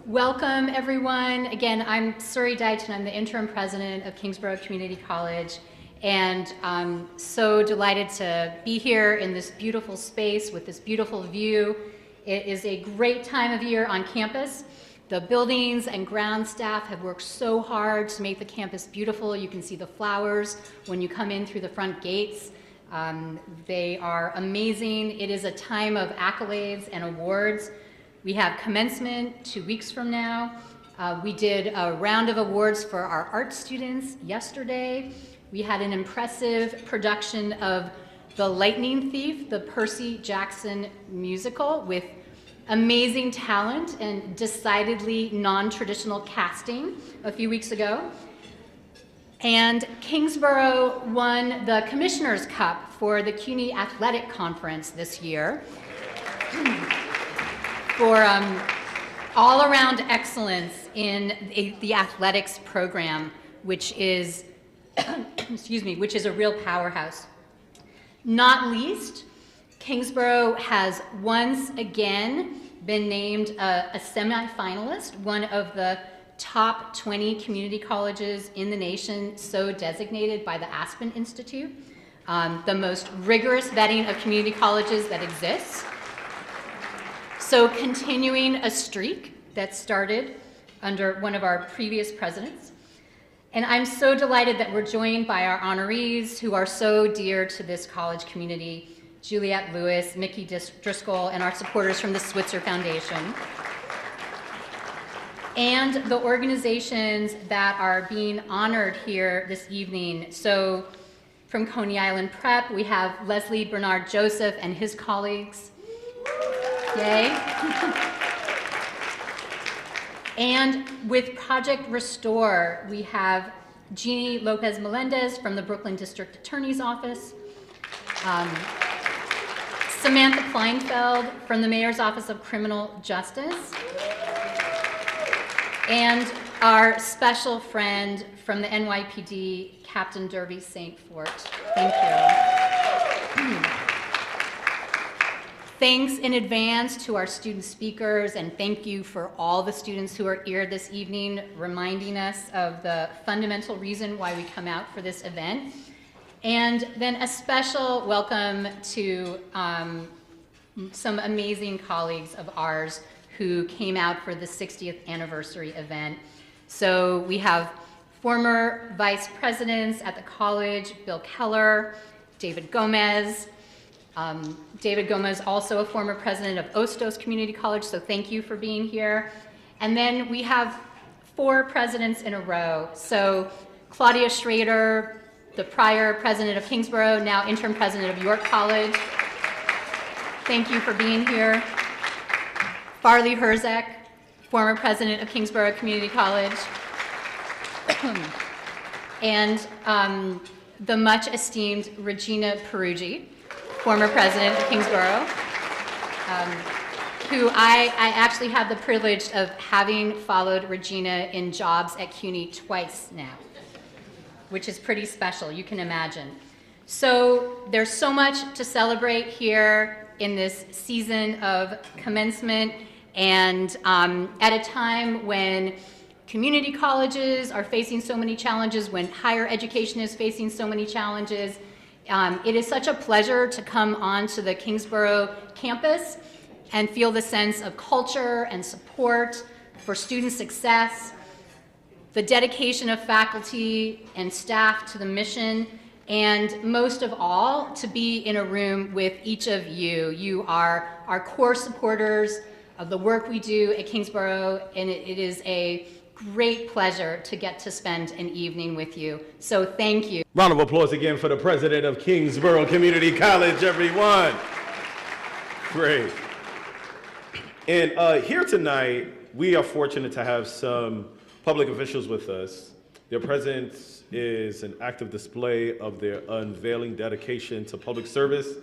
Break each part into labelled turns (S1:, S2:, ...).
S1: Welcome, everyone. Again, I'm Suri Deighton. I'm the interim president of Kingsborough Community College, and I'm so delighted to be here in this beautiful space with this beautiful view. It is a great time of year on campus. The buildings and ground staff have worked so hard to make the campus beautiful. You can see the flowers when you come in through the front gates. They are amazing. It is a time of accolades and awards. We have commencement 2 weeks from now. We did a round of awards for our art students yesterday. We had an impressive production of The Lightning Thief, the Percy Jackson musical, with amazing talent and decidedly non-traditional casting a few weeks ago. And Kingsborough won the Commissioner's Cup for the CUNY Athletic Conference this year for all-around excellence in the athletics program, which is, which is a real powerhouse. Not least, Kingsborough has once again been named a semi-finalist, one of the top 20 community colleges in the nation, so designated by the Aspen Institute, the most rigorous vetting of community colleges that exists. So continuing a streak that started under one of our previous presidents. And I'm so delighted that we're joined by our honorees who are so dear to this college community, Juliette Lewis, Mickey Driscoll, and our supporters from the Switzer Foundation. And the organizations that are being honored here this evening. So from Coney Island Prep, we have Leslie Bernard Joseph and his colleagues. Yay. And with Project Restore, we have Jeannie Lopez Melendez from the Brooklyn District Attorney's Office, Samantha Kleinfeld from the Mayor's Office of Criminal Justice, and our special friend from the NYPD, Captain Derby St. Fort. Thank you. Thanks in advance to our student speakers, and thank you for all the students who are here this evening, reminding us of the fundamental reason why we come out for this event. And then a special welcome to some amazing colleagues of ours who came out for the 60th anniversary event. So we have former vice presidents at the college, Bill Keller, David Gomez. David Gomez, also a former president of Ostos Community College, so thank you for being here. And then we have 4 presidents in a row. So Claudia Schrader, the prior president of Kingsborough, now interim president of York College. Thank you for being here. Farley Herzek, former president of Kingsborough Community College. And the much esteemed Regina Peruggi, former president of Kingsborough, who I actually have the privilege of having followed Regina in jobs at CUNY twice now, which is pretty special, you can imagine. So there's so much to celebrate here in this season of commencement, and at a time when community colleges are facing so many challenges, when higher education is facing so many challenges, it is such a pleasure to come onto the Kingsborough campus and feel the sense of culture and support for student success, the dedication of faculty and staff to the mission, and most of all, to be in a room with each of you. You are our core supporters of the work we do at Kingsborough, and it is a great pleasure to get to spend an evening with you. So thank you.
S2: Round of applause again for the president of Kingsborough Community College, everyone. Great. And here tonight, we are fortunate to have some public officials with us. Their presence is an active display of their unveiling dedication to public service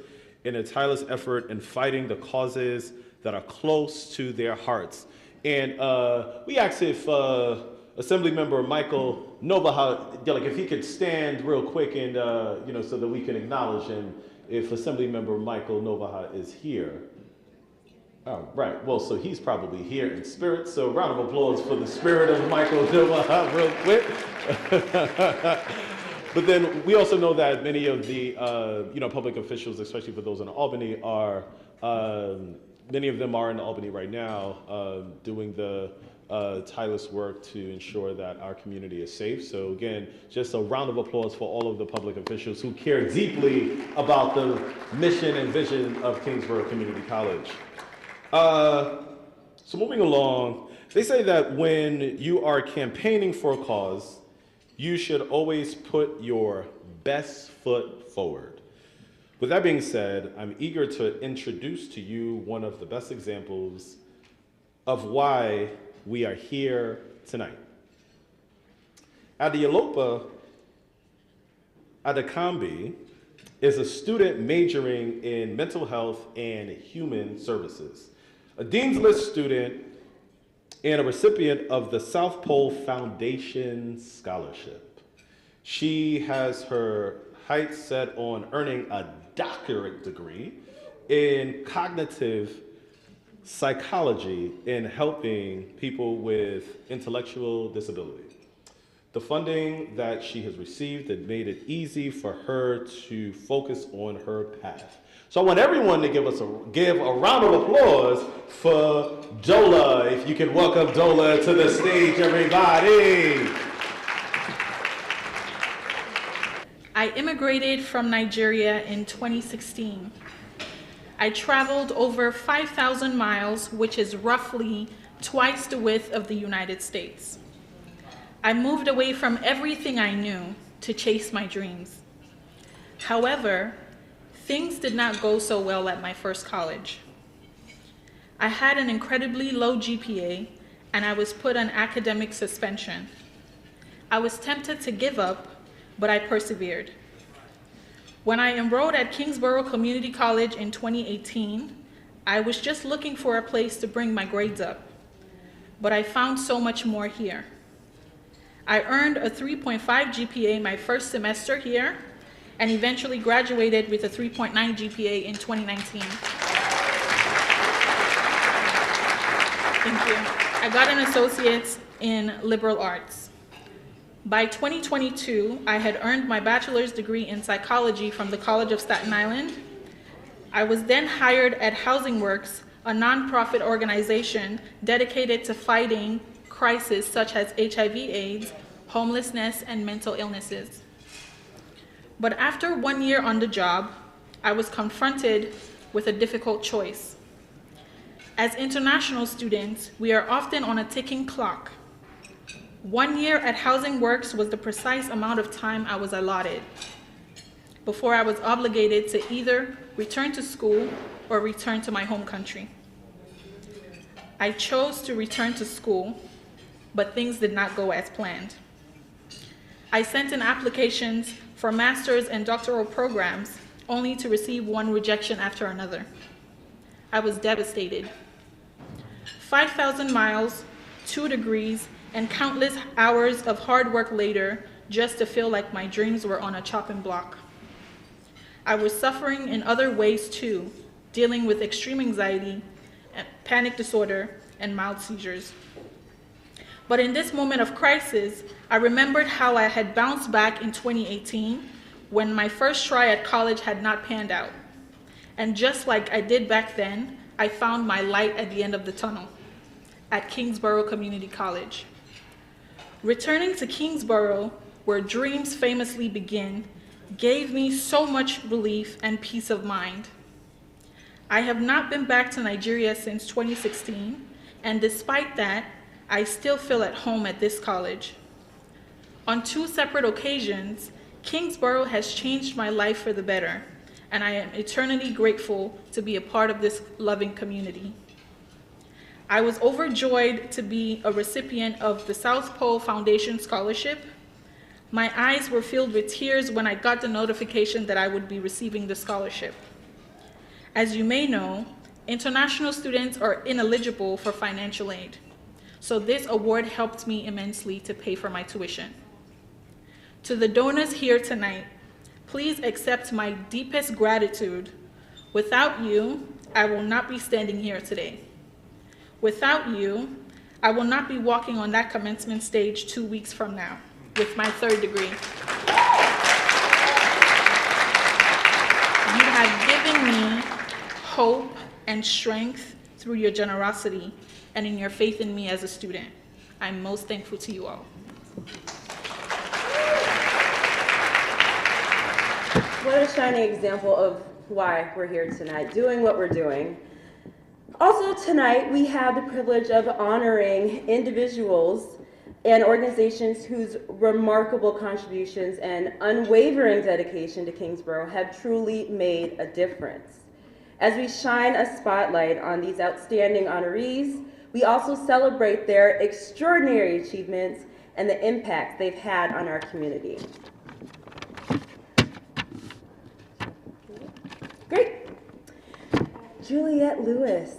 S2: and a tireless effort in fighting the causes that are close to their hearts. And we asked if Assemblymember Michael Novaha, like if he could stand real quick and, so that we can acknowledge him, if Assemblymember Michael Novaha is here. Oh, right. Well, so he's probably here in spirit. So round of applause for the spirit of Michael Dilla real quick. But then we also know that many of the public officials, especially for those in Albany, are many of them are in Albany right now, doing the tireless work to ensure that our community is safe. So again, just a round of applause for all of the public officials who care deeply about the mission and vision of Kingsborough Community College. So moving along, they say that when you are campaigning for a cause, you should always put your best foot forward. With that being said, I'm eager to introduce to you one of the best examples of why we are here tonight. Adeolopa Adekambi is a student majoring in mental health and human services, a Dean's List student and a recipient of the South Pole Foundation Scholarship. She has her heights set on earning a doctorate degree in cognitive psychology in helping people with intellectual disability. The funding that she has received has made it easy for her to focus on her path. So I want everyone to give a round of applause for Dola. If you can welcome Dola to the stage, everybody.
S3: I immigrated from Nigeria in 2016. I traveled over 5,000 miles, which is roughly twice the width of the United States. I moved away from everything I knew to chase my dreams. However, things did not go so well at my first college. I had an incredibly low GPA, and I was put on academic suspension. I was tempted to give up, but I persevered. When I enrolled at Kingsborough Community College in 2018, I was just looking for a place to bring my grades up, but I found so much more here. I earned a 3.5 GPA my first semester here, and eventually graduated with a 3.9 GPA in 2019. Thank you. I got an associate's in liberal arts. By 2022, I had earned my bachelor's degree in psychology from the College of Staten Island. I was then hired at Housing Works, a nonprofit organization dedicated to fighting crises such as HIV/AIDS, homelessness, and mental illnesses. But after 1 year on the job, I was confronted with a difficult choice. As international students, we are often on a ticking clock. 1 year at Housing Works was the precise amount of time I was allotted before I was obligated to either return to school or return to my home country. I chose to return to school, but things did not go as planned. I sent in applications for master's and doctoral programs, only to receive one rejection after another. I was devastated. 5,000 miles, 2 degrees, and countless hours of hard work later, just to feel like my dreams were on a chopping block. I was suffering in other ways too, dealing with extreme anxiety, panic disorder, and mild seizures. But in this moment of crisis, I remembered how I had bounced back in 2018 when my first try at college had not panned out. And just like I did back then, I found my light at the end of the tunnel at Kingsborough Community College. Returning to Kingsborough, where dreams famously begin, gave me so much relief and peace of mind. I have not been back to Nigeria since 2016, and despite that, I still feel at home at this college. On 2 separate occasions, Kingsborough has changed my life for the better, and I am eternally grateful to be a part of this loving community. I was overjoyed to be a recipient of the South Pole Foundation Scholarship. My eyes were filled with tears when I got the notification that I would be receiving the scholarship. As you may know, international students are ineligible for financial aid, so this award helped me immensely to pay for my tuition. To the donors here tonight, please accept my deepest gratitude. Without you, I will not be standing here today. Without you, I will not be walking on that commencement stage 2 weeks from now with my 3rd degree. You have given me hope and strength through your generosity and in your faith in me as a student. I'm most thankful to you all.
S4: What a shining example of why we're here tonight, doing what we're doing. Also tonight, we have the privilege of honoring individuals and organizations whose remarkable contributions and unwavering dedication to Kingsborough have truly made a difference. As we shine a spotlight on these outstanding honorees, we also celebrate their extraordinary achievements and the impact they've had on our community. Great. Juliette Lewis.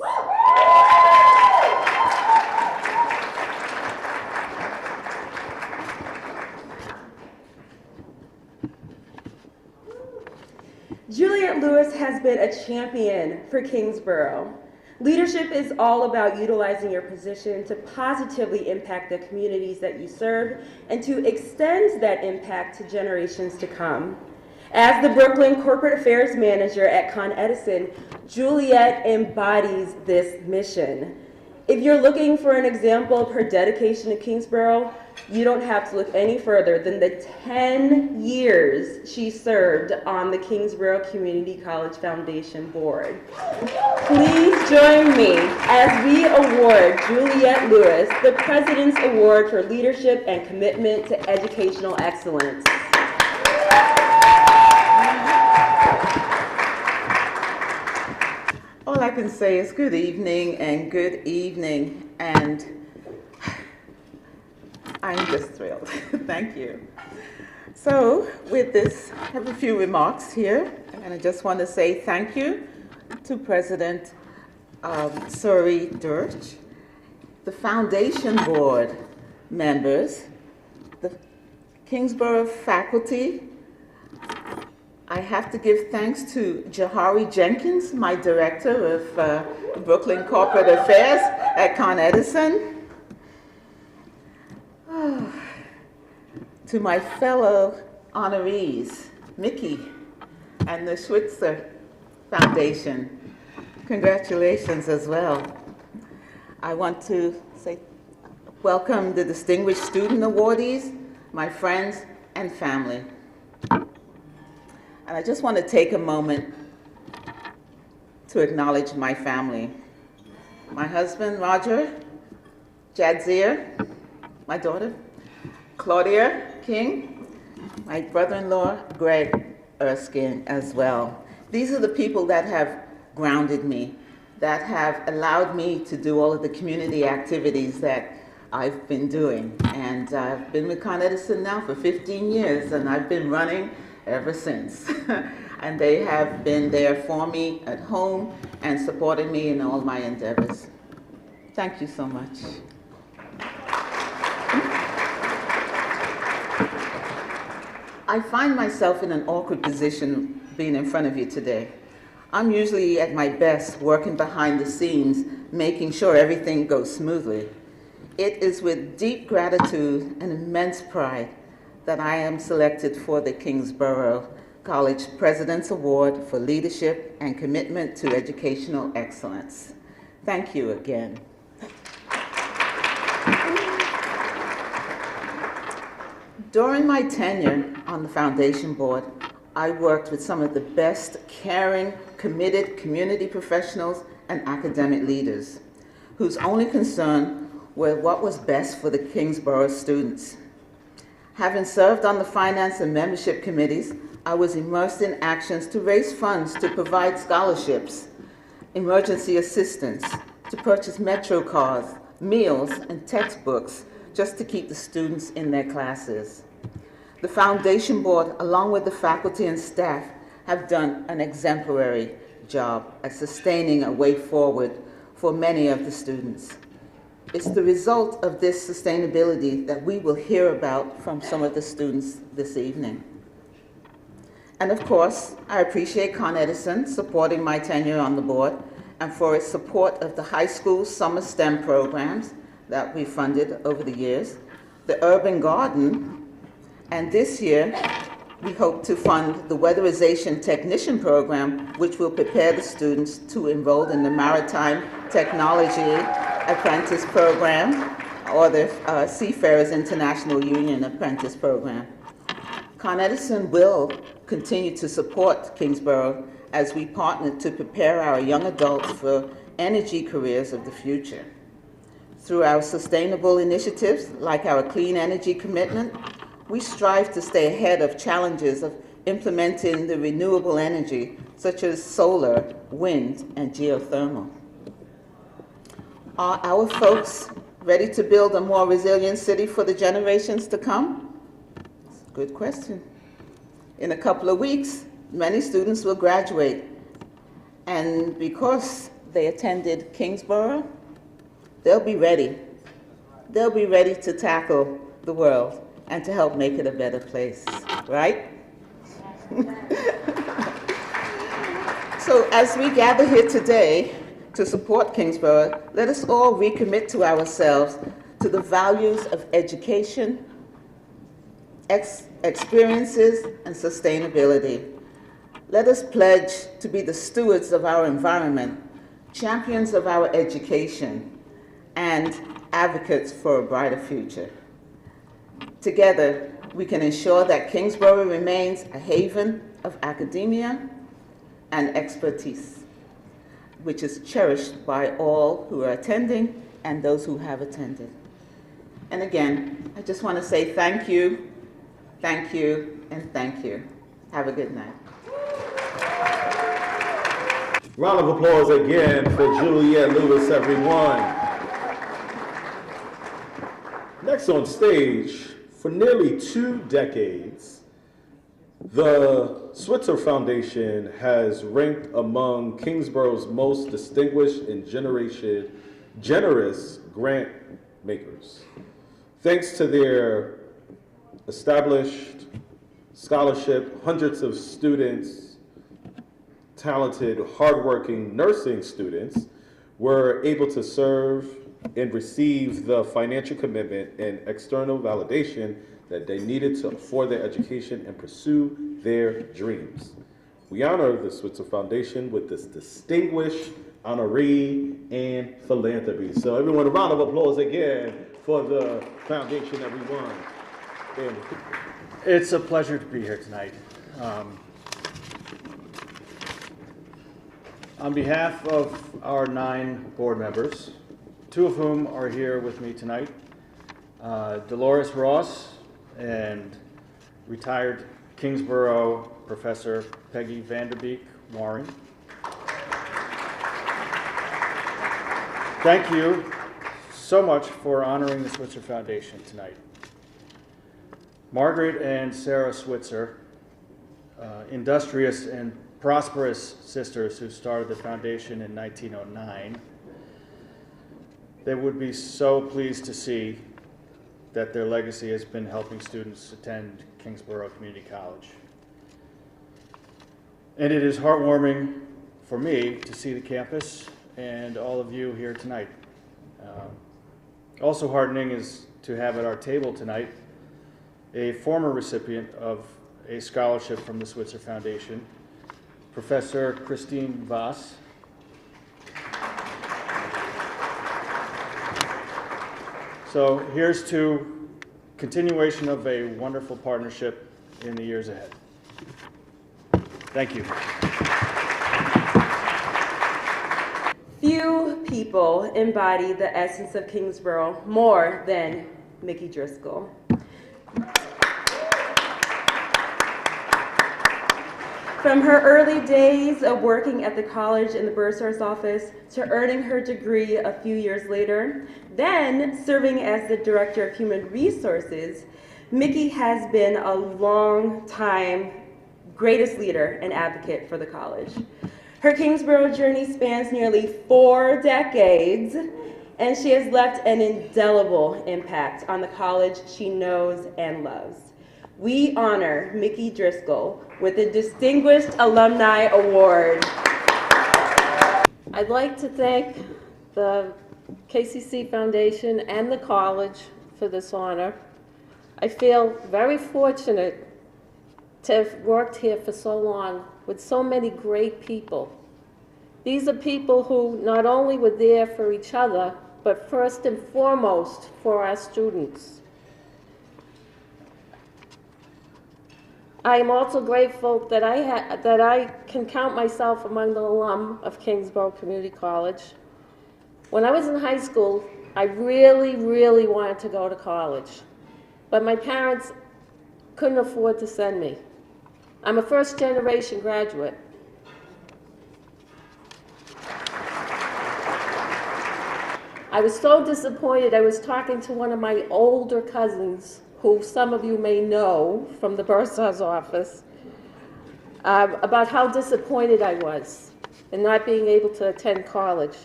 S4: Juliette Lewis has been a champion for Kingsborough. Leadership is all about utilizing your position to positively impact the communities that you serve and to extend that impact to generations to come. As the Brooklyn Corporate Affairs Manager at Con Edison, Juliette embodies this mission. If you're looking for an example of her dedication to Kingsborough, you don't have to look any further than the 10 years she served on the Kingsborough Community College Foundation Board. Please join me as we award Juliette Lewis the President's Award for Leadership and Commitment to Educational Excellence.
S5: All I can say is good evening, and I'm just thrilled. Thank you. So with this, I have a few remarks here, and I just want to say thank you to President Suri Dirch, the Foundation Board members, the Kingsborough faculty. I have to give thanks to Jahari Jenkins, my Director of Brooklyn Corporate Affairs at Con Edison. To my fellow honorees, Mickey and the Schwitzer Foundation, congratulations as well. I want to say welcome the distinguished student awardees, my friends and family. And I just want to take a moment to acknowledge my family. My husband, Roger, Jadzia, my daughter, Claudia King, my brother-in-law, Greg Erskine, as well. These are the people that have grounded me, that have allowed me to do all of the community activities that I've been doing. And I've been with Con Edison now for 15 years, and I've been running ever since. And they have been there for me at home and supporting me in all my endeavors. Thank you so much. I find myself in an awkward position being in front of you today. I'm usually at my best working behind the scenes, making sure everything goes smoothly. It is with deep gratitude and immense pride that I am selected for the Kingsborough College President's Award for Leadership and Commitment to Educational Excellence. Thank you again. During my tenure on the Foundation Board, I worked with some of the best, caring, committed community professionals and academic leaders, whose only concern were what was best for the Kingsborough students. Having served on the finance and membership committees, I was immersed in actions to raise funds to provide scholarships, emergency assistance, to purchase Metro cars, meals, and textbooks, just to keep the students in their classes. The Foundation Board, along with the faculty and staff, have done an exemplary job at sustaining a way forward for many of the students. It's the result of this sustainability that we will hear about from some of the students this evening. And of course, I appreciate Con Edison supporting my tenure on the board and for its support of the high school summer STEM programs that we funded over the years, the Urban Garden, and this year we hope to fund the Weatherization Technician Program, which will prepare the students to enroll in the Maritime Technology Apprentice Program, or the Seafarers International Union Apprentice Program. Con Edison will continue to support Kingsborough as we partner to prepare our young adults for energy careers of the future. Through our sustainable initiatives, like our clean energy commitment, we strive to stay ahead of challenges of implementing the renewable energy, such as solar, wind, and geothermal. Are our folks ready to build a more resilient city for the generations to come? Good question. In a couple of weeks, many students will graduate, and because they attended Kingsborough, they'll be ready. They'll be ready to tackle the world and to help make it a better place, right? So as we gather here today to support Kingsborough, let us all recommit to ourselves to the values of education, experiences, and sustainability. Let us pledge to be the stewards of our environment, champions of our education, and advocates for a brighter future. Together, we can ensure that Kingsborough remains a haven of academia and expertise, which is cherished by all who are attending and those who have attended. And again, I just want to say thank you, and thank you. Have a good night.
S2: Round of applause again for Juliette Lewis, everyone. Next on stage, for nearly 2 decades, the Switzer Foundation has ranked among Kingsborough's most distinguished and generous grant makers. Thanks to their established scholarship, hundreds of students, talented, hardworking nursing students, were able to serve and receive the financial commitment and external validation that they needed for their education and pursue their dreams. We honor the Switzer Foundation with this distinguished honoree and philanthropy. So everyone, a round of applause again for the foundation, everyone. And
S6: it's a pleasure to be here tonight. On behalf of our 9 board members, 2 of whom are here with me tonight, Dolores Ross and retired Kingsborough professor Peggy Vanderbeek Warren. Thank you so much for honoring the Switzer Foundation tonight. Margaret and Sarah Switzer, industrious and prosperous sisters who started the foundation in 1909, they would be so pleased to see that their legacy has been helping students attend Kingsborough Community College. And it is heartwarming for me to see the campus and all of you here tonight. Also heartening is to have at our table tonight a former recipient of a scholarship from the Switzer Foundation, Professor Christine Voss. So here's to continuation of a wonderful partnership in the years ahead. Thank you.
S4: Few people embody the essence of Kingsborough more than Mickey Driscoll. From her early days of working at the college in the bursar's office to earning her degree a few years later, then serving as the director of human resources, Mickey has been a long time greatest leader and advocate for the college. Her Kingsborough journey spans nearly 4 decades, and she has left an indelible impact on the college she knows and loves. We honor Mickey Driscoll with the Distinguished Alumni Award.
S7: I'd like to thank the KCC Foundation and the college for this honor. I feel very fortunate to have worked here for so long with so many great people. These are people who not only were there for each other, but first and foremost for our students. I am also grateful that I can count myself among the alum of Kingsborough Community College. When I was in high school, I really wanted to go to college, but my parents couldn't afford to send me. I'm a first-generation graduate. I was so disappointed. I was talking to one of my older cousins, who some of you may know from the bursar's office, about how disappointed I was in not being able to attend college.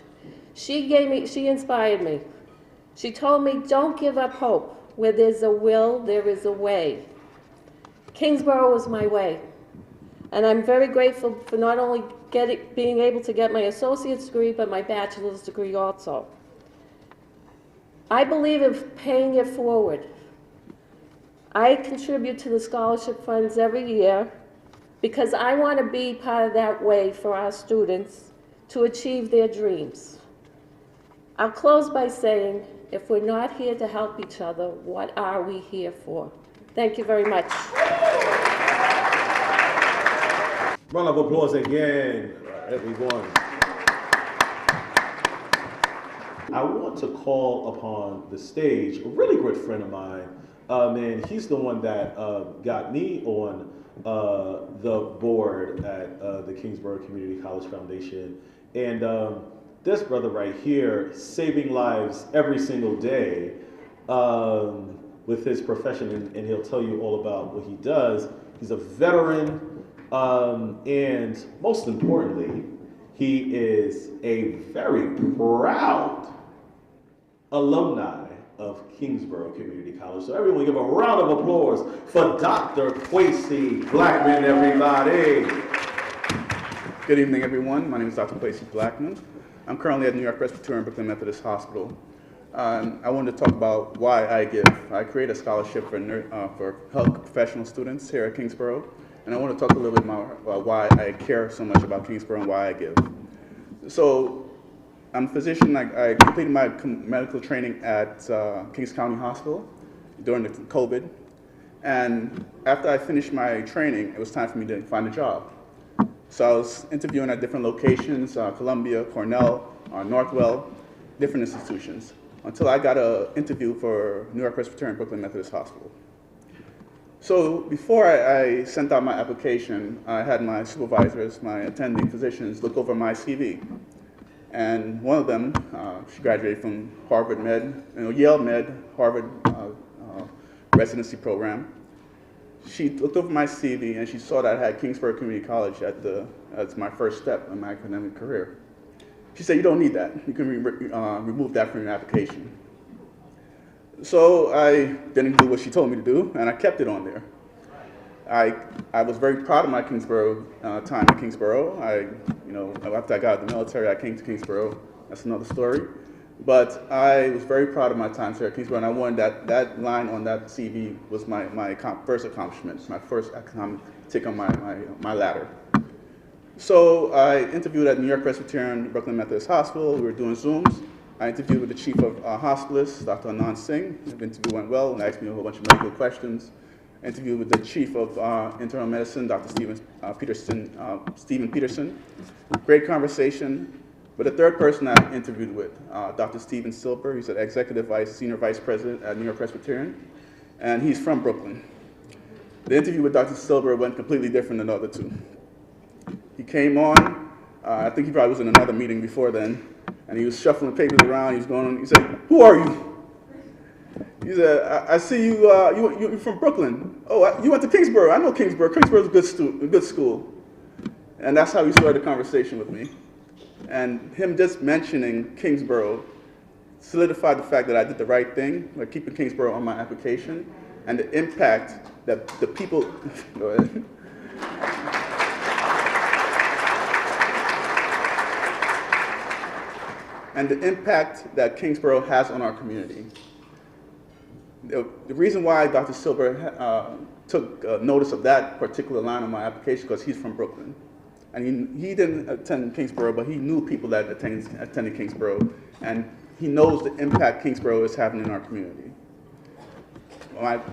S7: She inspired me. She told me, don't give up hope. Where there's a will, there is a way. Kingsborough was my way. And I'm very grateful for not only being able to get my associate's degree, but my bachelor's degree also. I believe in paying it forward. I contribute to the scholarship funds every year because I want to be part of that way for our students to achieve their dreams. I'll close by saying, if we're not here to help each other, what are we here for? Thank you very much.
S2: Round of applause again, everyone. I want to call upon the stage a really good friend of mine, and he's the one that got me on the board at the Kingsborough Community College Foundation. And this brother right here, saving lives every single day with his profession, and he'll tell you all about what he does. He's a veteran, and most importantly, he is a very proud alumni of Kingsborough Community College. So everyone give a round of applause for Dr. Kwesi Blackman, everybody.
S8: Good evening, everyone. My name is Dr. Kwesi Blackman. I'm currently at New York Presbyterian Brooklyn Methodist Hospital. I wanted to talk about why I give. I create a scholarship for health professional students here at Kingsborough, and I want to talk a little bit more about why I care so much about Kingsborough and why I give. So, I'm a physician. I completed my medical training at Kings County Hospital during the COVID. And after I finished my training, it was time for me to find a job. So I was interviewing at different locations, Columbia, Cornell, Northwell, different institutions, until I got an interview for New York Presbyterian Brooklyn Methodist Hospital. So before I sent out my application, I had my supervisors, my attending physicians, look over my CV. And one of them, she graduated from Harvard Med, Yale Med, Harvard residency program. She looked over my CV and she saw that I had Kingsborough Community College as my first step in my academic career. She said, you don't need that. You can remove that from your application. So I didn't do what she told me to do, and I kept it on there. I was very proud of my Kingsborough time at Kingsborough. After I got out of the military, I came to Kingsborough. That's another story. But I was very proud of my time here at Kingsborough, and I wanted that line on that CV was my first accomplishment, my first economic tick on my ladder. So I interviewed at New York Presbyterian Brooklyn Methodist Hospital. We were doing Zooms. I interviewed with the chief of hospitalists, Dr. Anand Singh. The interview went well and asked me a whole bunch of medical questions. Interviewed with the chief of internal medicine, Dr. Stephen Peterson. Great conversation. But the third person I interviewed with, Dr. Stephen Silber, he's an senior vice president at New York Presbyterian, and he's from Brooklyn. The interview with Dr. Silber went completely different than the other two. He came on, I think he probably was in another meeting before then, and he was shuffling papers around. He said, "Who are you?" He said, I see you're from Brooklyn. Oh, you went to Kingsborough. I know Kingsborough. Kingsborough's a good school. And that's how he started the conversation with me. And him just mentioning Kingsborough solidified the fact that I did the right thing, like keeping Kingsborough on my application, and the impact that the people, go ahead. and the impact that Kingsborough has on our community. The reason why Dr. Silver took notice of that particular line on my application because he's from Brooklyn. And he didn't attend Kingsborough, but he knew people that attended Kingsborough, and he knows the impact Kingsborough is having in our community.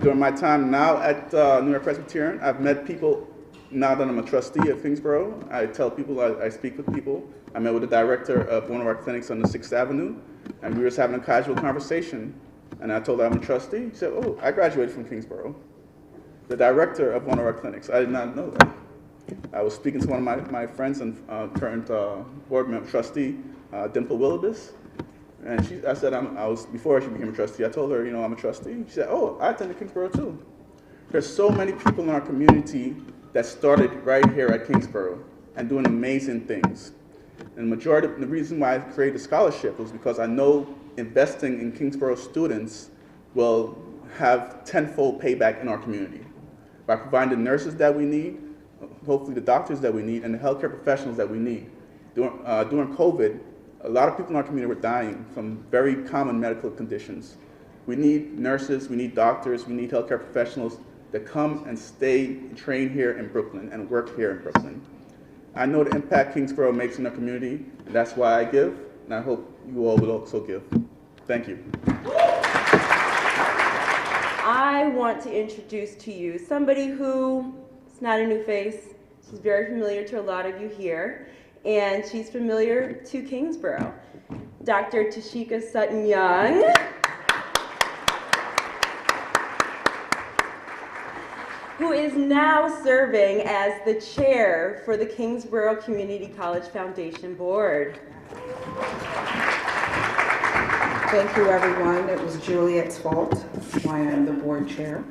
S8: During my time now at New York Presbyterian, I've met people, now that I'm a trustee of Kingsborough, I tell people, I speak with people. I met with the director of one of our clinics on the 6th Avenue, and we were just having a casual conversation. And I told her I'm a trustee. He said, oh, I graduated from Kingsborough. The director of one of our clinics, I did not know that. I was speaking to one of my friends and current board member, trustee, Dimple Willibus. And I said, before she became a trustee, I told her, you know, I'm a trustee. She said, oh, I attended Kingsborough too. There's so many people in our community that started right here at Kingsborough and doing amazing things. And the reason why I created a scholarship was because I know investing in Kingsborough students will have tenfold payback in our community. By providing the nurses that we need, hopefully the doctors that we need, and the healthcare professionals that we need. During COVID, a lot of people in our community were dying from very common medical conditions. We need nurses, we need doctors, we need healthcare professionals that come and stay, train here in Brooklyn and work here in Brooklyn. I know the impact Kingsborough makes in our community, and that's why I give, and I hope you all will also give. Thank you.
S4: I want to introduce to you somebody who is not a new face. She's very familiar to a lot of you here, and she's familiar to Kingsborough. Dr. Tashika Sutton-Young. Who is now serving as the chair for the Kingsborough Community College Foundation Board.
S9: Thank you, everyone. It was Juliet's fault why I'm the board chair.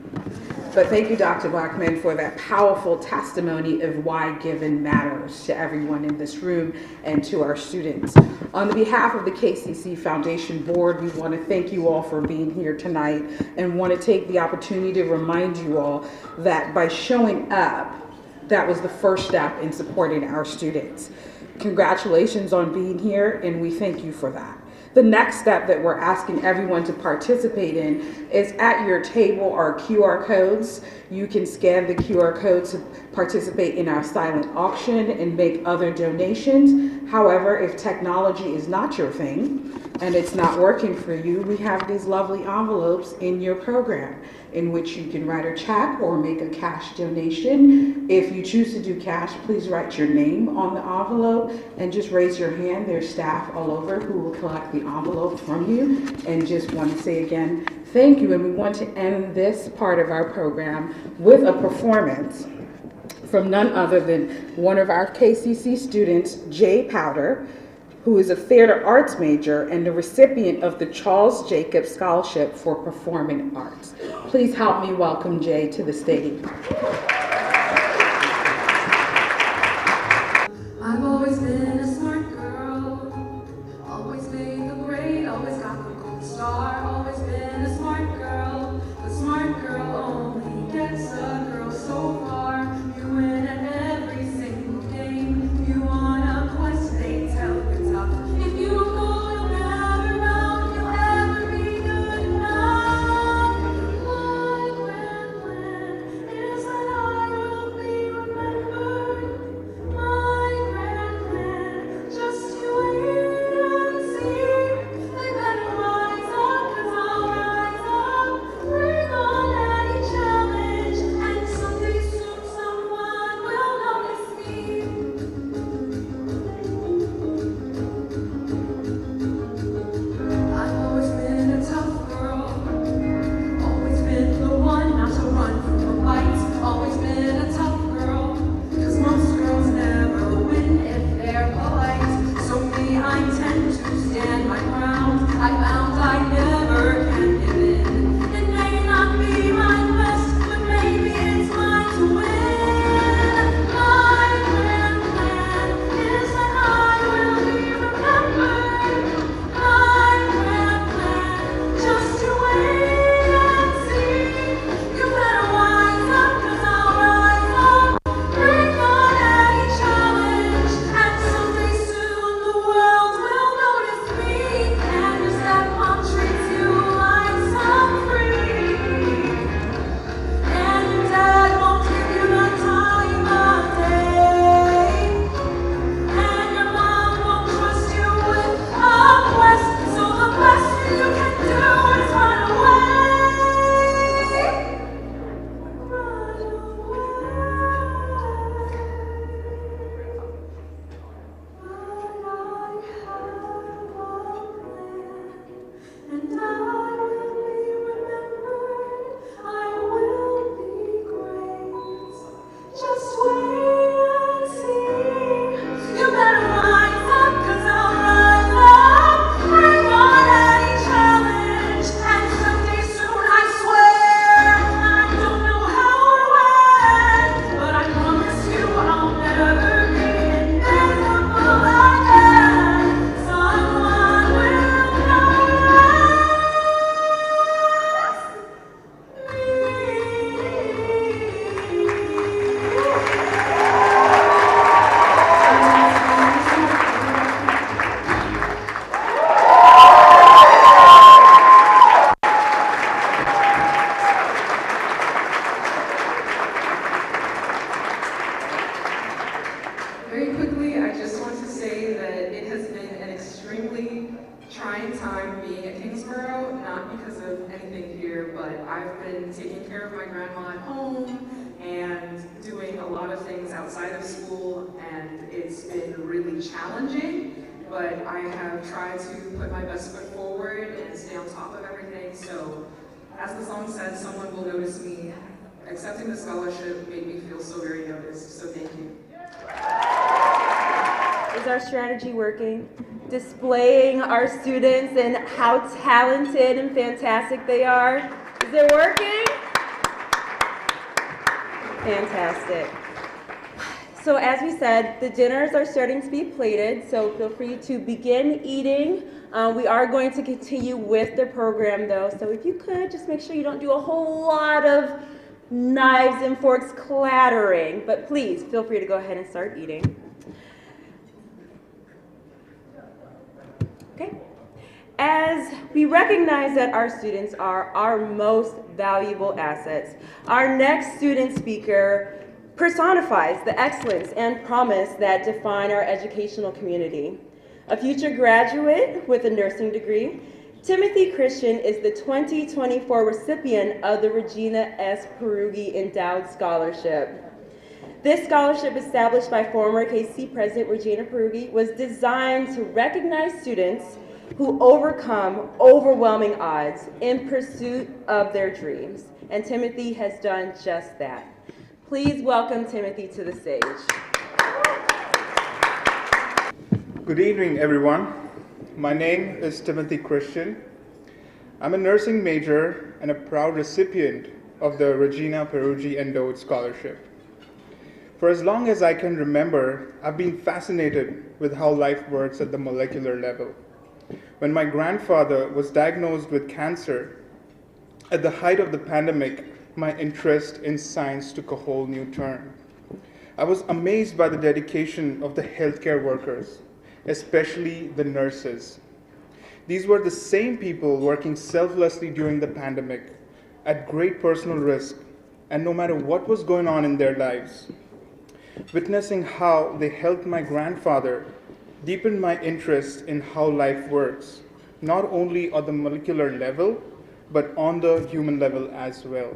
S9: But thank you, Dr. Blackman, for that powerful testimony of why giving matters to everyone in this room and to our students. On behalf of the KCC Foundation Board, we want to thank you all for being here tonight and want to take the opportunity to remind you all that by showing up, that was the first step in supporting our students. Congratulations on being here, and we thank you for that. The next step that we're asking everyone to participate in is at your table are QR codes. You can scan the QR code to participate in our silent auction and make other donations. However, if technology is not your thing and it's not working for you, we have these lovely envelopes in your program in which you can write a check or make a cash donation. If you choose to do cash, please write your name on the envelope and just raise your hand. There's staff all over who will collect the envelope from you. And just want to say again, thank you. And we want to end this part of our program with a performance from none other than one of our KCC students, Jay Powder, who is a theater arts major and the recipient of the Charles Jacobs Scholarship for Performing Arts. Please help me welcome Jay to the stage.
S10: I've always been a smart girl, always made the grade, always got the gold star, always been a smart girl. The smart girl only gets a girl so far. You win at every single game. You on a quest, they tell you tough. If you don't go, you'll never know if you'll ever be good enough. My grand plan is that I but I've been taking care of my grandma at home and doing a lot of things outside of school, and it's been really challenging, but I have tried to put my best foot forward and stay on top of everything. So as the song says, someone will notice me. Accepting the scholarship made me feel so very noticed, so thank you.
S4: Is our strategy working? Displaying our students and how talented and fantastic they are? Is it working? Fantastic. So as we said, the dinners are starting to be plated, so feel free to begin eating. We are going to continue with the program though, so if you could, just make sure you don't do a whole lot of knives and forks clattering, but please feel free to go ahead and start eating. Okay. As we recognize that our students are our most valuable assets, our next student speaker personifies the excellence and promise that define our educational community. A future graduate with a nursing degree, Timothy Christian is the 2024 recipient of the Regina S. Perugi Endowed Scholarship. This scholarship, established by former KC President Regina Perugi, was designed to recognize students who overcome overwhelming odds in pursuit of their dreams. And Timothy has done just that. Please welcome Timothy to the stage.
S11: Good evening, everyone. My name is Timothy Christian. I'm a nursing major and a proud recipient of the Regina Perugi Endowed Scholarship. For as long as I can remember, I've been fascinated with how life works at the molecular level. When my grandfather was diagnosed with cancer, at the height of the pandemic, my interest in science took a whole new turn. I was amazed by the dedication of the healthcare workers, especially the nurses. These were the same people working selflessly during the pandemic, at great personal risk, and no matter what was going on in their lives. Witnessing how they helped my grandfather deepened my interest in how life works, not only on the molecular level, but on the human level as well.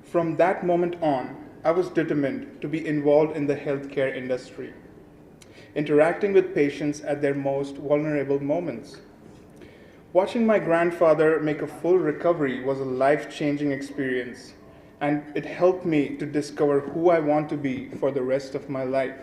S11: From that moment on, I was determined to be involved in the healthcare industry, interacting with patients at their most vulnerable moments. Watching my grandfather make a full recovery was a life-changing experience, and it helped me to discover who I want to be for the rest of my life.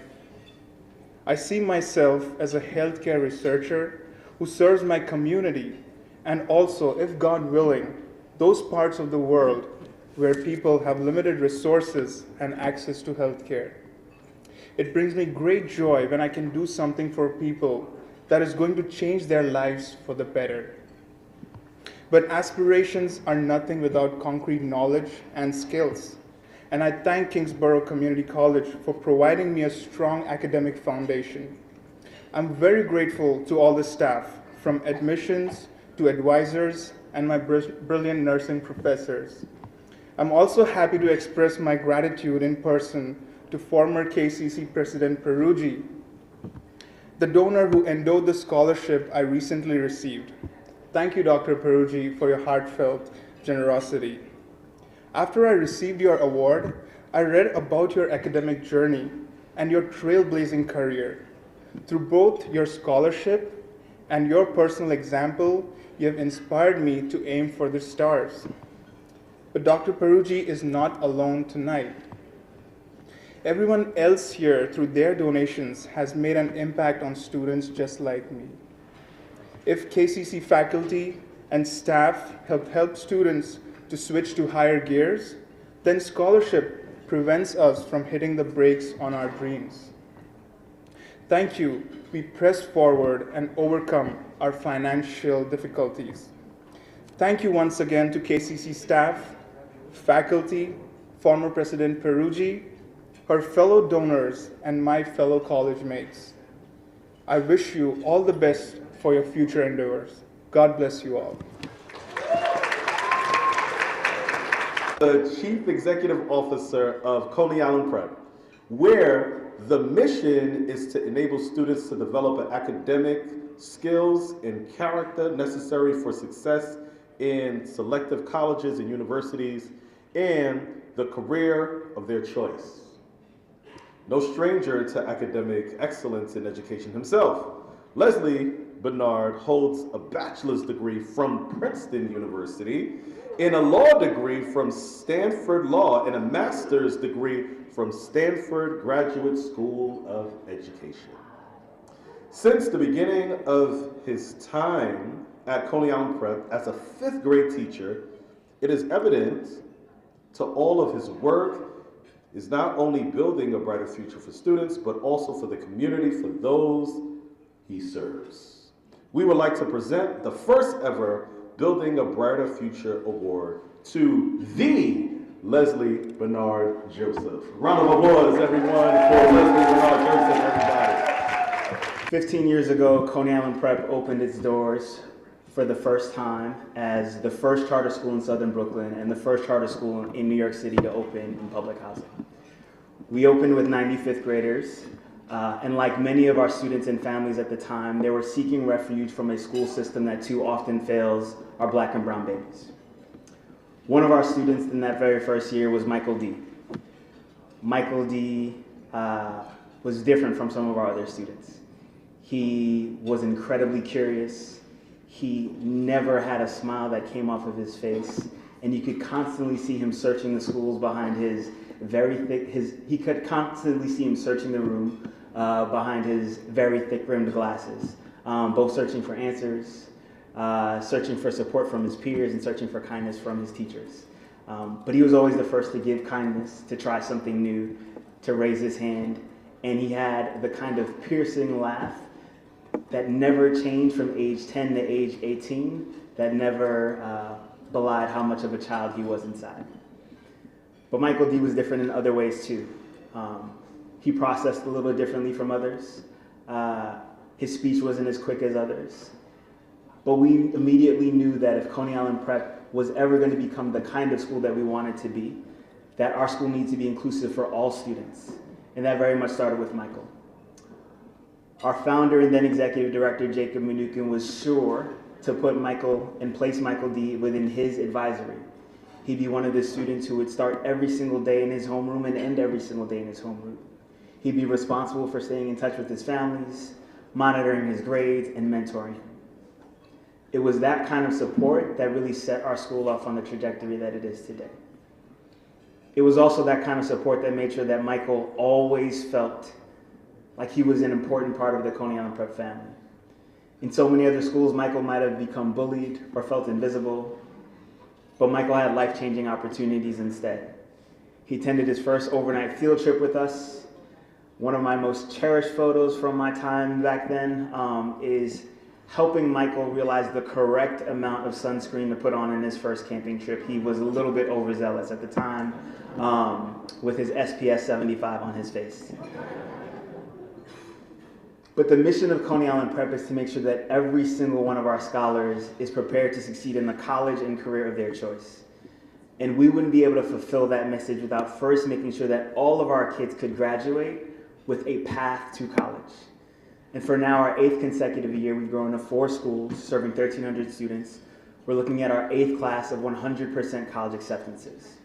S11: I see myself as a healthcare researcher who serves my community, and also, if God willing, those parts of the world where people have limited resources and access to healthcare. It brings me great joy when I can do something for people that is going to change their lives for the better. But aspirations are nothing without concrete knowledge and skills. And I thank Kingsborough Community College for providing me a strong academic foundation. I'm very grateful to all the staff, from admissions to advisors and my brilliant nursing professors. I'm also happy to express my gratitude in person to former KCC President Perugi, the donor who endowed the scholarship I recently received. Thank you, Dr. Perugi, for your heartfelt generosity. After I received your award, I read about your academic journey and your trailblazing career. Through both your scholarship and your personal example, you have inspired me to aim for the stars. But Dr. Perugi is not alone tonight. Everyone else here, through their donations, has made an impact on students just like me. If KCC faculty and staff help students to switch to higher gears, then scholarship prevents us from hitting the brakes on our dreams. Thank you. We press forward and overcome our financial difficulties. Thank you once again to KCC staff, faculty, former President Perugi, her fellow donors, and my fellow college mates. I wish you all the best for your future endeavors. God bless you all.
S2: The Chief Executive Officer of Coney Island Prep, where the mission is to enable students to develop an academic skills and character necessary for success in selective colleges and universities and the career of their choice. No stranger to academic excellence in education himself, Leslie Bernard holds a bachelor's degree from Princeton University, and a law degree from Stanford Law, and a master's degree from Stanford Graduate School of Education. Since the beginning of his time at Coney Island Prep as a 5th grade teacher, it is evident to all of his work is not only building a brighter future for students, but also for the community, for those he serves. We would like to present the first ever Building a Brighter Future Award to the Leslie Bernard Joseph. Round of applause, everyone, for Leslie Bernard Joseph, everybody.
S12: 15 years ago, Coney Island Prep opened its doors for the first time as the first charter school in Southern Brooklyn and the first charter school in New York City to open in public housing. We opened with 95th graders, and like many of our students and families at the time, they were seeking refuge from a school system that too often fails our Black and brown babies. One of our students in that very first year was Michael D. Michael D was different from some of our other students. He was incredibly curious. He never had a smile that came off of his face, and you could constantly see him searching the schools behind his very thick, he could constantly see him searching the room behind his very thick-rimmed glasses, both searching for answers, searching for support from his peers, and searching for kindness from his teachers. But he was always the first to give kindness, to try something new, to raise his hand, and he had the kind of piercing laugh that never changed from age 10 to age 18, that never belied how much of a child he was inside. But Michael D was different in other ways too. He processed a little differently from others. His speech wasn't as quick as others. But we immediately knew that if Coney Island Prep was ever going to become the kind of school that we wanted to be, that our school needs to be inclusive for all students. And that very much started with Michael. Our founder and then executive director, Jacob Mnookin, was sure to put Michael and place Michael D within his advisory. He'd be one of the students who would start every single day in his homeroom and end every single day in his homeroom. He'd be responsible for staying in touch with his families, monitoring his grades, and mentoring him. It was that kind of support that really set our school off on the trajectory that it is today. It was also that kind of support that made sure that Michael always felt like he was an important part of the Coney Island Prep family. In so many other schools, Michael might have become bullied or felt invisible, but Michael had life-changing opportunities instead. He attended his first overnight field trip with us. One of my most cherished photos from my time back then is helping Michael realize the correct amount of sunscreen to put on in his first camping trip. He was a little bit overzealous at the time with his SPF 75 on his face. But the mission of Coney Island Prep is to make sure that every single one of our scholars is prepared to succeed in the college and career of their choice. And we wouldn't be able to fulfill that message without first making sure that all of our kids could graduate with a path to college. And for now, our 8th consecutive year, we've grown to 4 schools, serving 1,300 students. We're looking at our 8th class of 100% college acceptances.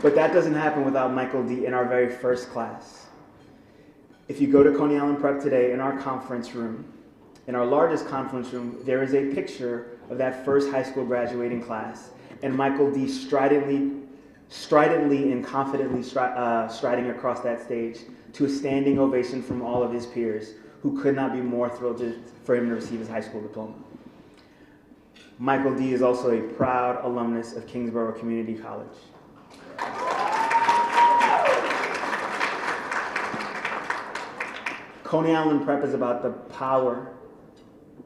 S12: But that doesn't happen without Michael D in our very first class. If you go to Coney Island Prep today, in our conference room, in our largest conference room, there is a picture of that first high school graduating class, and Michael D stridently and confidently striding across that stage to a standing ovation from all of his peers, who could not be more thrilled for him to receive his high school diploma. Michael D is also a proud alumnus of Kingsborough Community College. Coney Island Prep is about the power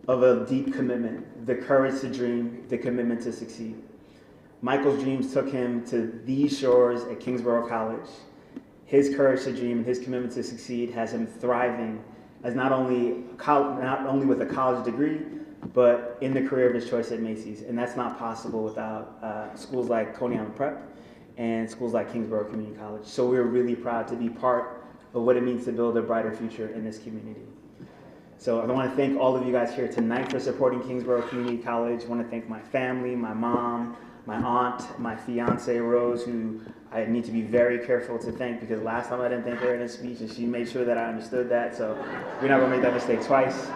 S12: of a deep commitment, the courage to dream, the commitment to succeed. Michael's dreams took him to these shores at Kingsborough College. His courage to dream and his commitment to succeed has him thriving as not only with a college degree, but in the career of his choice at Macy's. And that's not possible without schools like Coney Island Prep and schools like Kingsborough Community College. So we're really proud to be part of what it means to build a brighter future in this community. So I want to thank all of you guys here tonight for supporting Kingsborough Community College. I want to thank my family, my mom, my aunt, my fiance Rose, who I need to be very careful to thank because last time I didn't thank her in a speech and she made sure that I understood that. So we're not going to make that mistake twice.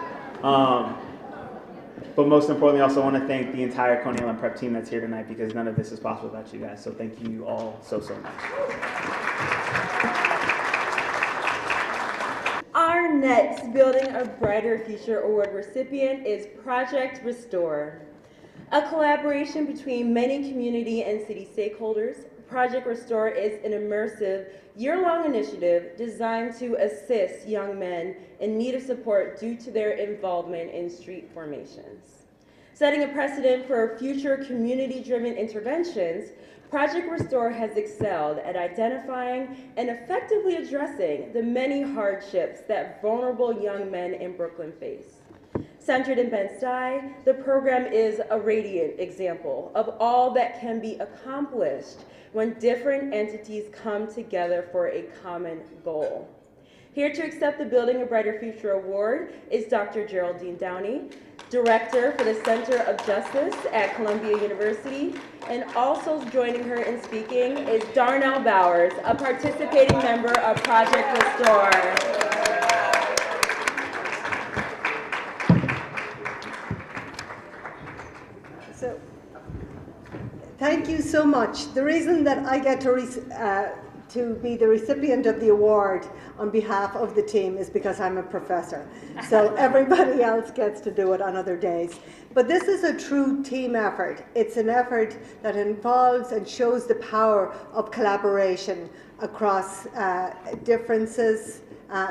S12: But most importantly, I also want to thank the entire Coney Island Prep team that's here tonight because none of this is possible without you guys. So thank you all so much.
S4: Our next Building a Brighter Future Award recipient is Project Restore. A collaboration between many community and city stakeholders, Project Restore is an immersive, year-long initiative designed to assist young men in need of support due to their involvement in street formations. Setting a precedent for future community-driven interventions, Project Restore has excelled at identifying and effectively addressing the many hardships that vulnerable young men in Brooklyn face. Centered in Bed-Stuy, the program is a radiant example of all that can be accomplished when different entities come together for a common goal. Here to accept the Building a Brighter Future Award is Dr. Geraldine Downey, Director for the Center of Justice at Columbia University, and also joining her in speaking is Darnell Bowers, a participating member of Project Restore.
S13: So, thank you so much. The reason that I get to be the recipient of the award on behalf of the team is because I'm a professor. So everybody else gets to do it on other days. But this is a true team effort. It's an effort that involves and shows the power of collaboration across differences,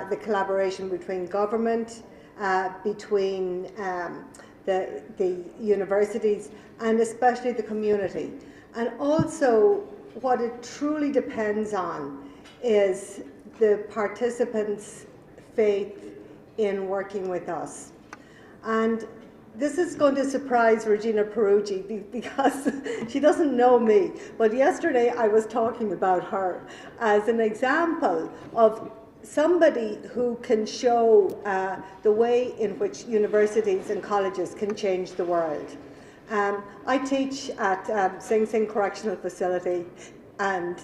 S13: the collaboration between government, between the universities, and especially the community. And also, what it truly depends on is the participants' faith in working with us. And this is going to surprise Regina Peruggi because she doesn't know me. But yesterday I was talking about her as an example of somebody who can show the way in which universities and colleges can change the world. I teach at Sing Sing Correctional Facility, and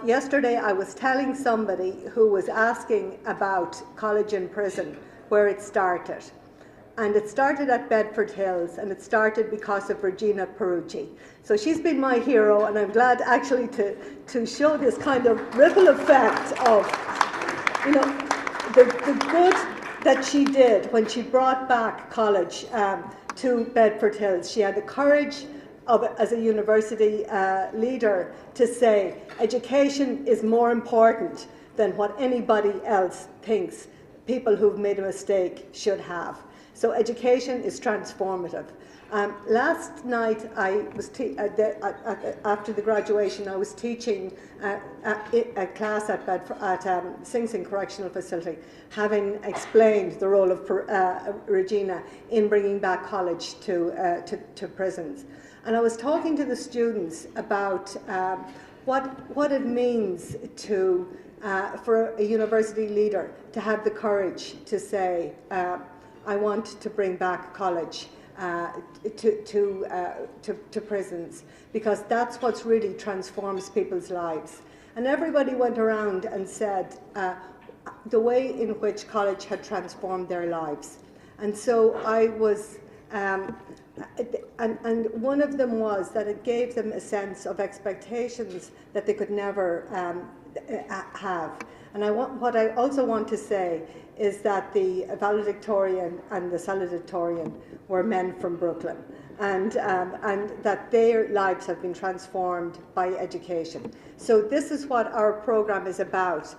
S13: yesterday I was telling somebody who was asking about college and prison, where it started. And it started at Bedford Hills, and it started because of Regina Peruggi. So she's been my hero, and I'm glad actually to show this kind of ripple effect of, you know, the good that she did when she brought back college to Bedford Hills. She had the courage as a university leader to say, education is more important than what anybody else thinks people who've made a mistake should have. So education is transformative. Last night, I was after the graduation, I was teaching a class at Sing Sing Correctional Facility, having explained the role of Regina in bringing back college to prisons. And I was talking to the students about what it means for a university leader to have the courage to say, I want to bring back college to prisons, because that's what really transforms people's lives. And everybody went around and said the way in which college had transformed their lives. And so I was, and one of them was that it gave them a sense of expectations that they could never have. And what I also want to say is that the valedictorian and the salutatorian were men from Brooklyn, and that their lives have been transformed by education. So this is what our program is about.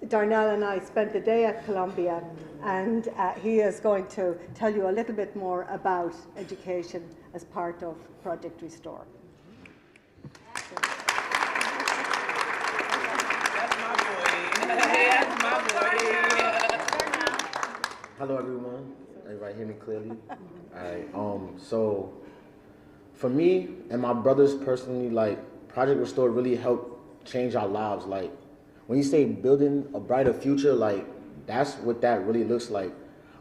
S13: Darnell and I spent the day at Columbia, and he is going to tell you a little bit more about education as part of Project Restore.
S14: Hello everyone, everybody hear me clearly? Alright, so for me and my brothers personally, like Project Restore really helped change our lives. Like when you say building a brighter future, like that's what that really looks like.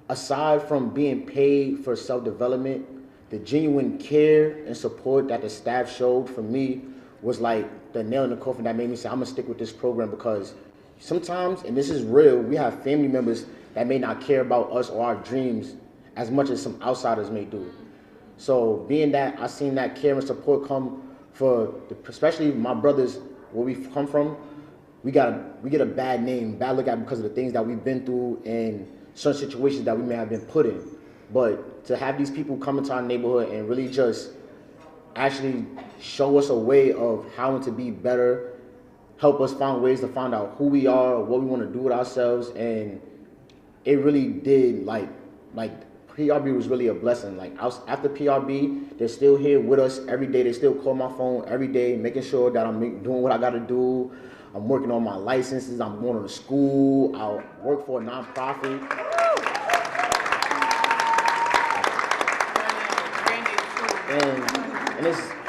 S14: Aside from being paid for self-development, the genuine care and support that the staff showed for me was like the nail in the coffin that made me say, I'm gonna stick with this program, because sometimes, and this is real, we have family members that may not care about us or our dreams as much as some outsiders may do. So being that I seen that care and support come for, especially my brothers, where we come from, we get a bad name, bad look at because of the things that we've been through and certain situations that we may have been put in. But to have these people come into our neighborhood and really just actually show us a way of how to be better, help us find ways to find out who we are, what we want to do with ourselves, and it really did, like PRB was really a blessing. Like after PRB, they're still here with us every day. They still call my phone every day, making sure that I'm doing what I got to do. I'm working on my licenses. I'm going to school. I work for a nonprofit.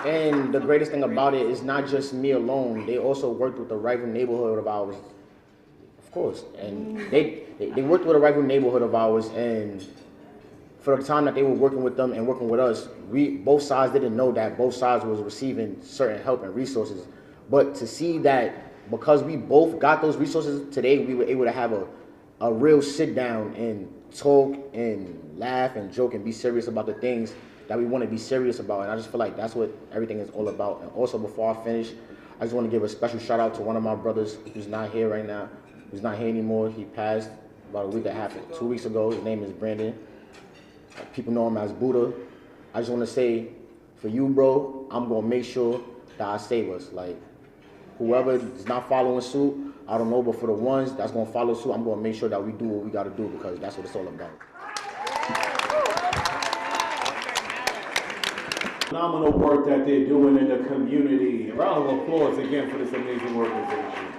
S14: And the greatest thing about it is not just me alone. They also worked with the rival neighborhood of ours, of course. And they worked with a rival neighborhood of ours, and for the time that they were working with them and working with us, both sides didn't know that both sides was receiving certain help and resources. But to see that because we both got those resources today, we were able to have a real sit down and talk and laugh and joke and be serious about the things that we want to be serious about. And I just feel like that's what everything is all about. And also, before I finish, I just want to give a special shout out to one of my brothers who's not here right now, who's not here anymore. He passed about a week and a half, 2 weeks ago. His name is Brandon. People know him as Buddha. I just want to say, for you, bro, I'm going to make sure that I save us. Like, whoever is not following suit, I don't know, but for the ones that's going to follow suit, I'm going to make sure that we do what we got to do, because that's what it's all about.
S2: Phenomenal work that they're doing in the community. A round of applause again for this amazing organization.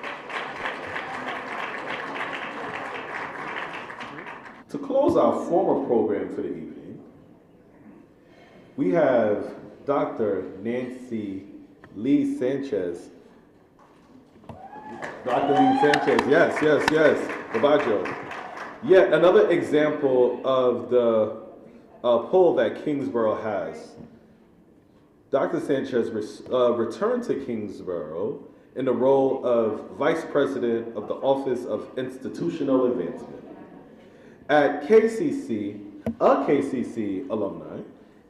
S2: To close our formal program for the evening, we have Dr. Nancy Lee Sanchez. Dr. Lee Sanchez, yes. Babaggio. Yet another example of the pull that Kingsborough has. Dr. Sanchez returned to Kingsborough in the role of Vice President of the Office of Institutional Advancement. At KCC, a KCC alumni,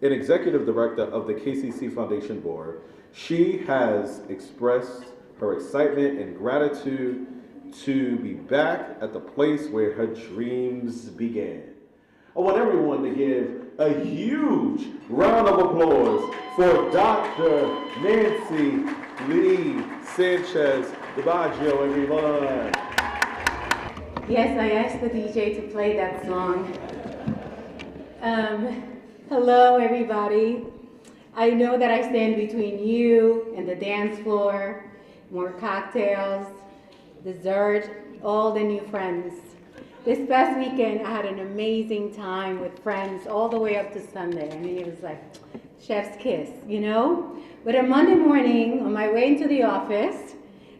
S2: and Executive Director of the KCC Foundation Board, she has expressed her excitement and gratitude to be back at the place where her dreams began. I want everyone to give a huge round of applause for Dr. Nancy Lee Sanchez Babaggio, everyone.
S15: Yes, I asked the DJ to play that song. Hello, everybody. I know that I stand between you and the dance floor, more cocktails, dessert, all the new friends. This past weekend, I had an amazing time with friends all the way up to Sunday. I mean, it was like chef's kiss, you know? But on Monday morning, on my way into the office,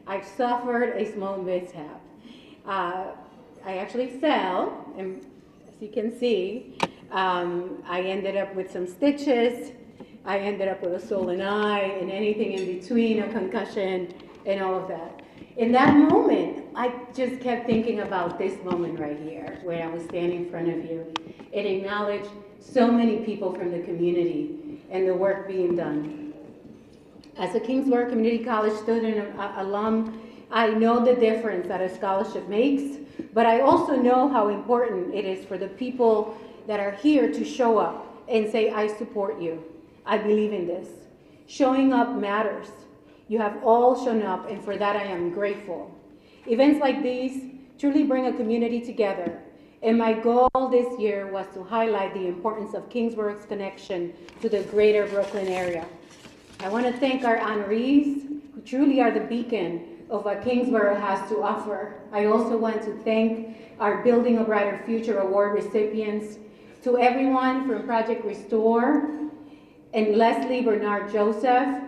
S15: I suffered a small mishap. I actually fell, and as you can see, I ended up with some stitches. I ended up with a swollen eye and anything in between, a concussion, and all of that. In that moment, I just kept thinking about this moment right here, where I was standing in front of you and acknowledged so many people from the community and the work being done. As a Kingsborough Community College student and alum, I know the difference that a scholarship makes, but I also know how important it is for the people that are here to show up and say, I support you. I believe in this. Showing up matters. You have all shown up, and for that I am grateful. Events like these truly bring a community together, and my goal this year was to highlight the importance of Kingsborough's connection to the greater Brooklyn area. I want to thank our honorees, who truly are the beacon of what Kingsborough has to offer. I also want to thank our Building a Brighter Future Award recipients, to everyone from Project Restore, and Leslie Bernard Joseph,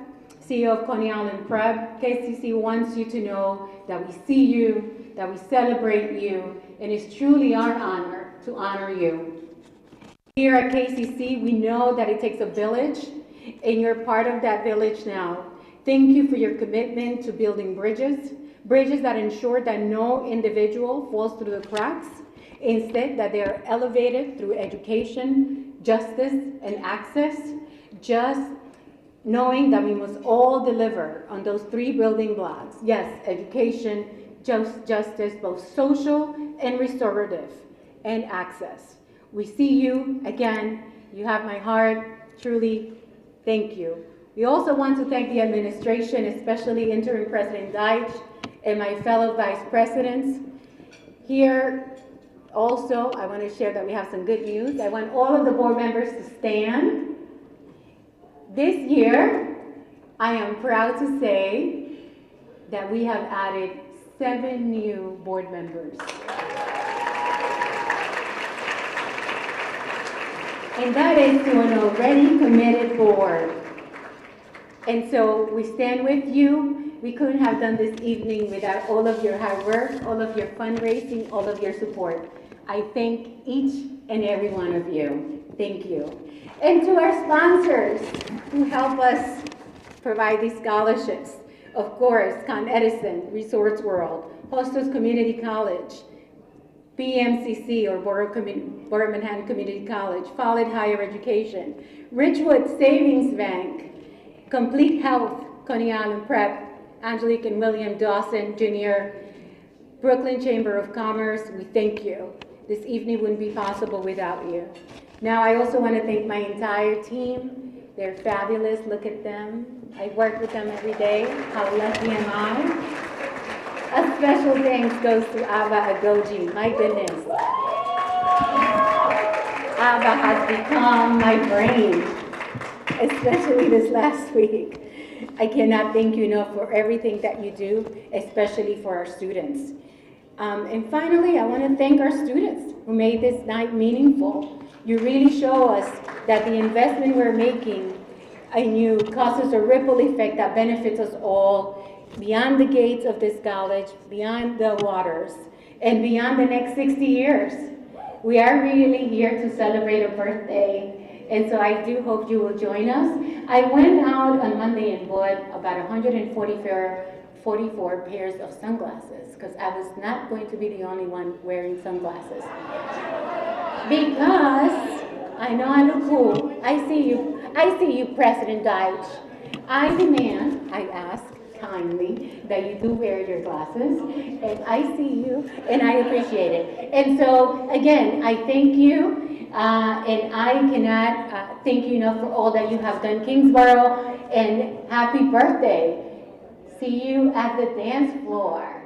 S15: CEO of Coney Island Prep. KCC wants you to know that we see you, that we celebrate you, and it's truly our honor to honor you. Here at KCC, we know that it takes a village, and you're part of that village now. Thank you for your commitment to building bridges that ensure that no individual falls through the cracks, instead that they are elevated through education, justice, and access, just knowing that we must all deliver on those 3 building blocks. Yes, education, justice, both social and restorative, and access. We see you again. You have my heart. Truly, thank you. We also want to thank the administration, especially Interim President Deitch and my fellow vice presidents. Here, also, I want to share that we have some good news. I want all of the board members to stand. This year, I am proud to say that we have added 7 new board members. And that is to an already committed board. And so we stand with you. We couldn't have done this evening without all of your hard work, all of your fundraising, all of your support. I thank each and every one of you. Thank you. And to our sponsors who help us provide these scholarships, of course, Con Edison, Resorts World, Hostos Community College, BMCC or Borough Manhattan Community College, Follett Higher Education, Ridgewood Savings Bank, Complete Health, Coney Island Prep, Angelique and William Dawson Jr., Brooklyn Chamber of Commerce, we thank you. This evening wouldn't be possible without you. Now I also want to thank my entire team. They're fabulous, look at them. I work with them every day, how lucky am I? A special thanks goes to Abba Agoji, my goodness. Abba has become my brain, especially this last week. I cannot thank you enough for everything that you do, especially for our students. And finally, I want to thank our students who made this night meaningful. You really show us that the investment we're making in you causes a ripple effect that benefits us all beyond the gates of this college, beyond the waters, and beyond the next 60 years. We are really here to celebrate a birthday, and so I do hope you will join us. I went out on Monday and bought about 144 pairs of sunglasses, because I was not going to be the only one wearing sunglasses. Because I know I look cool. I see you, President Deitch. I demand, I ask kindly, that you do wear your glasses, and I see you, and I appreciate it. And so, again, I thank you, and I cannot thank you enough for all that you have done, Kingsborough, and happy birthday. See you at the dance floor.